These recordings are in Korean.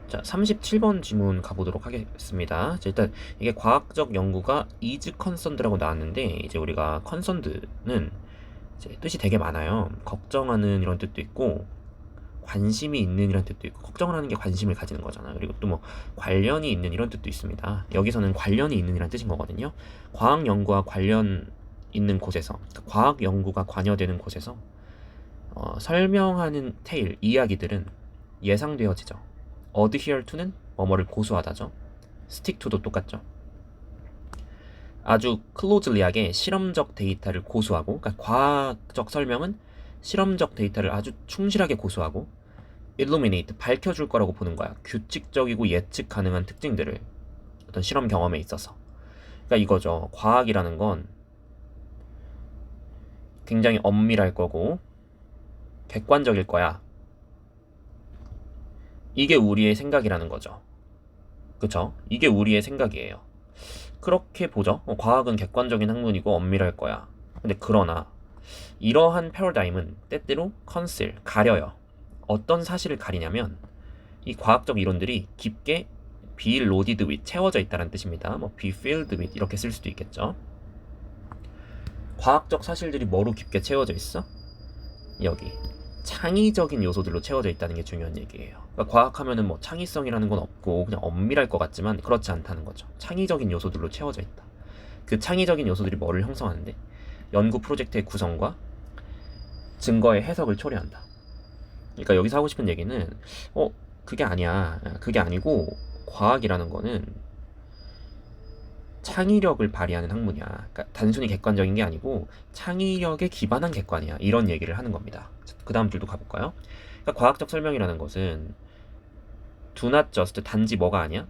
자, 37번 질문 가보도록 하겠습니다. 자, 일단 이게 과학적 연구가 is concerned라고 나왔는데, 이제 우리가 concerned는 이제 뜻이 되게 많아요. 걱정하는 이런 뜻도 있고, 관심이 있는 이런 뜻도 있고, 걱정을 하는 게 관심을 가지는 거잖아요. 그리고 또 뭐 관련이 있는 이런 뜻도 있습니다. 여기서는 관련이 있는 이란 뜻인 거거든요. 과학 연구와 관련 있는 곳에서, 그러니까 과학 연구가 관여되는 곳에서 설명하는 테일, 이야기들은 예상되어지죠. adhere to는 뭐뭐를 고수하다죠. stick to도 똑같죠. 아주 closelly하게 실험적 데이터를 고수하고, 그러니까 과학적 설명은 실험적 데이터를 아주 충실하게 고수하고, illuminate, 밝혀줄 거라고 보는 거야. 규칙적이고 예측 가능한 특징들을 어떤 실험 경험에 있어서. 그러니까 이거죠. 과학이라는 건 굉장히 엄밀할 거고 객관적일 거야. 이게 우리의 생각이라는 거죠. 그쵸? 이게 우리의 생각이에요. 그렇게 보죠. 과학은 객관적인 학문이고 엄밀할 거야. 근데 그러나 이러한 패러다임은 때때로 컨실, 가려요. 어떤 사실을 가리냐면 이 과학적 이론들이 깊게 be loaded with, 채워져 있다는 뜻입니다. 뭐 be filled with 이렇게 쓸 수도 있겠죠. 과학적 사실들이 뭐로 깊게 채워져 있어? 여기 창의적인 요소들로 채워져 있다는 게 중요한 얘기예요. 그러니까 과학하면은 뭐 창의성이라는 건 없고 그냥 엄밀할 것 같지만 그렇지 않다는 거죠. 창의적인 요소들로 채워져 있다. 그 창의적인 요소들이 뭐를 형성하는데 연구 프로젝트의 구성과 증거의 해석을 초래한다. 그러니까 여기서 하고 싶은 얘기는 그게 아니야. 그게 아니고 과학이라는 거는 창의력을 발휘하는 학문이야. 그러니까 단순히 객관적인 게 아니고 창의력에 기반한 객관이야. 이런 얘기를 하는 겁니다. 그 다음 줄도 가볼까요? 그러니까 과학적 설명이라는 것은 do not just, 단지 뭐가 아니야?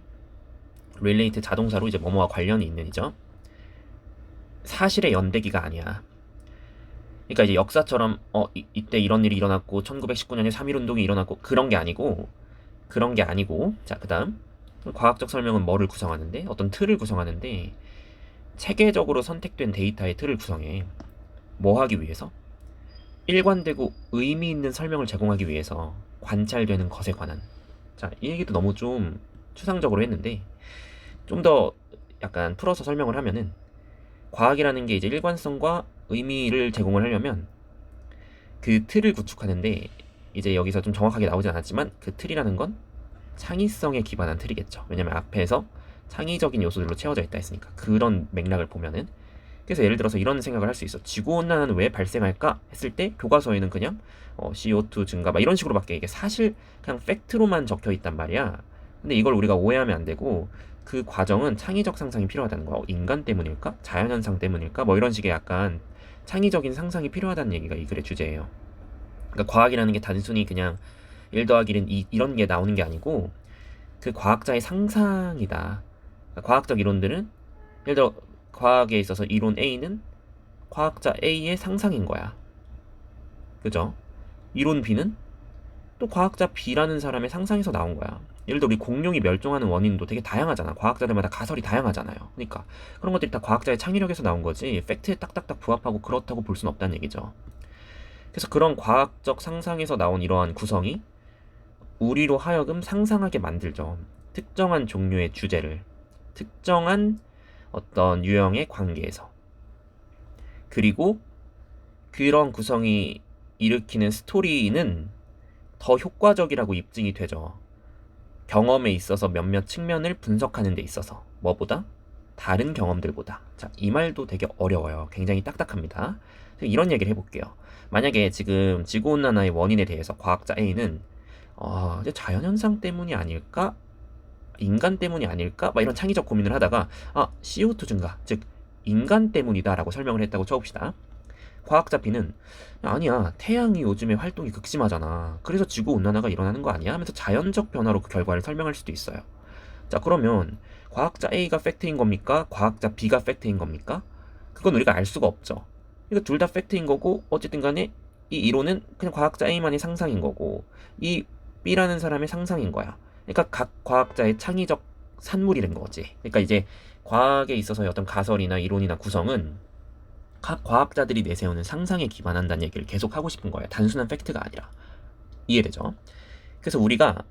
relate, 자동사로 이제 뭐뭐와 관련이 있는 이죠. 사실의 연대기가 아니야. 그러니까 이제 역사처럼 이때 이런 일이 일어났고 1919년에 3.1운동이 일어났고 그런 게 아니고 자, 그 다음 과학적 설명은 뭐를 구성하는데? 어떤 틀을 구성하는데 체계적으로 선택된 데이터의 틀을 구성해. 뭐 하기 위해서? 일관되고 의미 있는 설명을 제공하기 위해서 관찰되는 것에 관한. 자, 이 얘기도 너무 좀 추상적으로 했는데 좀 더 약간 풀어서 설명을 하면은 과학이라는 게 이제 일관성과 의미를 제공을 하려면 그 틀을 구축하는데 이제 여기서 좀 정확하게 나오진 않았지만 그 틀이라는 건 창의성에 기반한 틀이겠죠. 왜냐면 앞에서 창의적인 요소들로 채워져 있다 했으니까 그런 맥락을 보면은 그래서 예를 들어서 이런 생각을 할 수 있어. 지구온난화는 왜 발생할까 했을 때 교과서에는 그냥 CO2 증가 막 이런 식으로밖에 이게 사실 그냥 팩트로만 적혀 있단 말이야. 근데 이걸 우리가 오해하면 안 되고 그 과정은 창의적 상상이 필요하다는 거야. 인간 때문일까? 자연현상 때문일까? 뭐 이런 식의 약간 창의적인 상상이 필요하다는 얘기가 이 글의 주제예요. 그러니까 과학이라는 게 단순히 그냥 1 더하기 1은 이런 게 나오는 게 아니고 그 과학자의 상상이다. 그러니까 과학적 이론들은 예를 들어 과학에 있어서 이론 A는 과학자 A의 상상인 거야. 그죠? 이론 B는 또 과학자 B라는 사람의 상상에서 나온 거야. 예를 들어 우리 공룡이 멸종하는 원인도 되게 다양하잖아. 과학자들마다 가설이 다양하잖아요. 그러니까 그런 것들이 다 과학자의 창의력에서 나온 거지 팩트에 딱딱딱 부합하고 그렇다고 볼 수는 없다는 얘기죠. 그래서 그런 과학적 상상에서 나온 이러한 구성이 우리로 하여금 상상하게 만들죠. 특정한 종류의 주제를 특정한 어떤 유형의 관계에서. 그리고 그런 구성이 일으키는 스토리는 더 효과적이라고 입증이 되죠. 경험에 있어서 몇몇 측면을 분석하는 데 있어서 뭐보다? 다른 경험들보다. 자, 이 말도 되게 어려워요. 굉장히 딱딱합니다. 이런 얘기를 해볼게요. 만약에 지금 지구온난화의 원인에 대해서 과학자 A는 이제 자연현상 때문이 아닐까? 인간 때문이 아닐까? 막 이런 창의적 고민을 하다가 CO2 증가, 즉 인간 때문이다라고 설명을 했다고 쳐봅시다. 과학자 B는 아니야, 태양이 요즘에 활동이 극심하잖아. 그래서 지구온난화가 일어나는 거 아니야? 하면서 자연적 변화로 그 결과를 설명할 수도 있어요. 자, 그러면 과학자 A가 팩트인 겁니까? 과학자 B가 팩트인 겁니까? 그건 우리가 알 수가 없죠. 그러니까 둘 다 팩트인 거고 어쨌든 간에 이 이론은 그냥 과학자 A만의 상상인 거고 이 B라는 사람의 상상인 거야. 그러니까 각 과학자의 창의적 산물이된 거지. 그러니까 이제 과학에 있어서의 어떤 가설이나 이론이나 구성은 각 과학자들이 내세우는 상상에 기반한다는 얘기를 계속 하고 싶은 거예요. 단순한 팩트가 아니라. 이해되죠? 그래서 우리가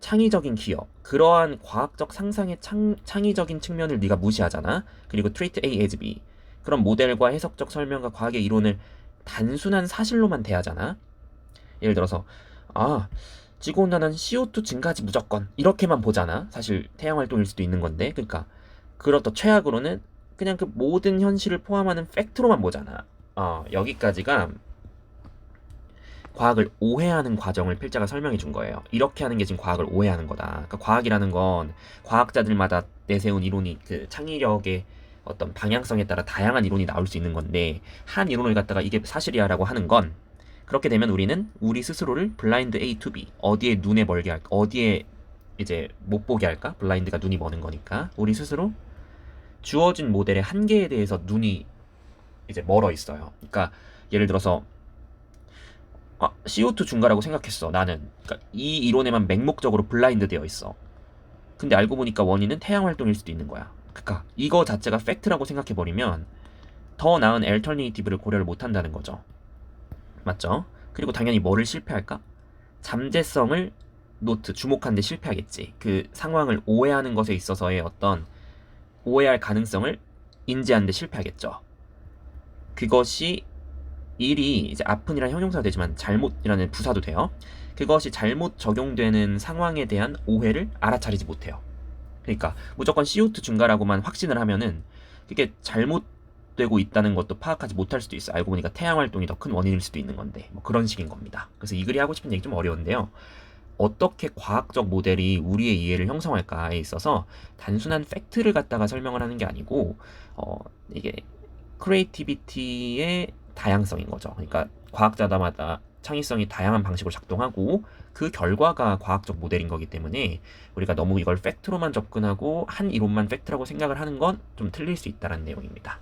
창의적인 기업, 그러한 과학적 상상의 창의적인 측면을 네가 무시하잖아. 그리고 treat A as B, 그런 모델과 해석적 설명과 과학의 이론을 단순한 사실로만 대하잖아. 예를 들어서 아, 지구온난화는 CO2 증가지 무조건 이렇게만 보잖아. 사실 태양 활동일 수도 있는 건데, 그러니까 그렇다 최악으로는 그냥 그 모든 현실을 포함하는 팩트로만 보잖아. 여기까지가 과학을 오해하는 과정을 필자가 설명해 준 거예요. 이렇게 하는 게 지금 과학을 오해하는 거다. 그러니까 과학이라는 건 과학자들마다 내세운 이론이 그 창의력의 어떤 방향성에 따라 다양한 이론이 나올 수 있는 건데, 한 이론을 갖다가 이게 사실이야라고 하는 건, 그렇게 되면 우리는 우리 스스로를 블라인드 A to B, 어디에 눈에 멀게 할까, 어디에 이제 못 보게 할까, 블라인드가 눈이 머는 거니까 우리 스스로 주어진 모델의 한계에 대해서 눈이 이제 멀어 있어요. 그러니까 예를 들어서 CO2 증가라고 생각했어, 나는. 그러니까 이 이론에만 맹목적으로 블라인드 되어 있어. 근데 알고 보니까 원인은 태양 활동일 수도 있는 거야. 그러니까 이거 자체가 팩트라고 생각해버리면 더 나은 엘터네이티브를 고려를 못 한다는 거죠. 맞죠? 그리고 당연히 뭐를 실패할까? 잠재성을 주목하는데 실패하겠지. 그 상황을 오해하는 것에 있어서의 어떤 오해할 가능성을 인지하는데 실패하겠죠. 그것이 일이 이제 아픈이라는 형용사가 되지만 잘못이라는 부사도 돼요. 그것이 잘못 적용되는 상황에 대한 오해를 알아차리지 못해요. 그러니까 무조건 CO2 증가라고만 확신을 하면은 그게 잘못되고 있다는 것도 파악하지 못할 수도 있어요. 알고 보니까 태양 활동이 더 큰 원인일 수도 있는 건데, 뭐 그런 식인 겁니다. 그래서 이 글이 하고 싶은 얘기 좀 어려운데요. 어떻게 과학적 모델이 우리의 이해를 형성할까에 있어서 단순한 팩트를 갖다가 설명을 하는 게 아니고, 이게 크리에이티비티의 다양성인 거죠. 그러니까 과학자마다 창의성이 다양한 방식으로 작동하고 그 결과가 과학적 모델인 거기 때문에 우리가 너무 이걸 팩트로만 접근하고 한 이론만 팩트라고 생각을 하는 건 좀 틀릴 수 있다는 내용입니다.